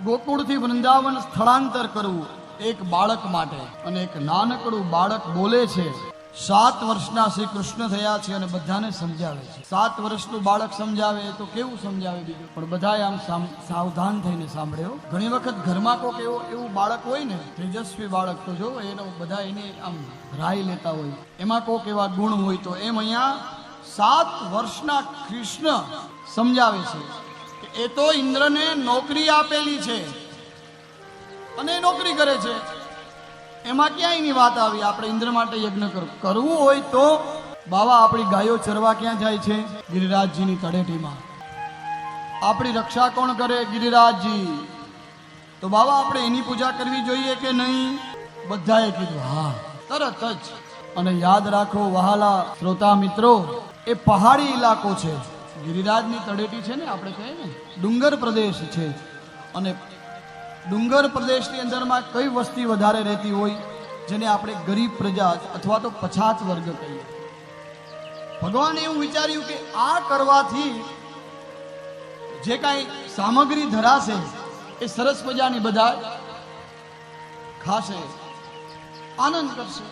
ગોકુળથી વૃંદાવન સ્થળાંતર કરવું એક બાળક માટે, અને એક નાનકડું બાળક બોલે છે 7 વર્ષના શ્રી કૃષ્ણ થયા છે અને બધાને સમજાવે છે. 7 વર્ષનું બાળક સમજાવે તો કેવું સમજાવે બીજું, પણ બધાએ આમ સાવધાન થઈને સાંભળ્યો. ઘણી વખત ઘરમાં કોક એવું બાળક હોય ને, તેજસ્વી બાળક, તો જો એનો બધા એને આમ રાય લેતા હોય, એમાં કોક એવા ગુણ હોય, તો એમ અહીંયા 7 વર્ષના કૃષ્ણ સમજાવે છે કે એ તો ઇન્દ્રને નોકરી આપેલી છે અને નોકરી કરે છે, એમાં ક્યાંય ની વાત આવી. આપણે ઇન્દ્ર માટે યજ્ઞ કરવું હોય તો બાવા આપણી ગાયો ચરવા ક્યાં જાય છે? ગિરિરાજજીની તળેટીમાં. આપણી રક્ષા કોણ કરે? ગિરિરાજજી. તો બાવા આપણે એની પૂજા કરવી જોઈએ કે નહીં? બધાએ કીધું હા, તરત જ. અને યાદ રાખો વહાલા શ્રોતા મિત્રો, એ પહાડી ઇલાકો છે. ગિરિરાજની તળેટી છે ને, આપણે કહીએ ને ડુંગર પ્રદેશ છે, અને ડુંગર પ્રદેશની અંદરમાં કઈ વસ્તી વધારે રહેતી હોય? જેને આપણે ગરીબ પ્રજા અથવા તો પછાત વર્ગ કહીએ. ભગવાને એવું વિચાર્યું કે આ કરવાથી જે કાંઈ સામગ્રી ધરાશે એ સરસ મજાની બધા ખાશે, આનંદ કરશે.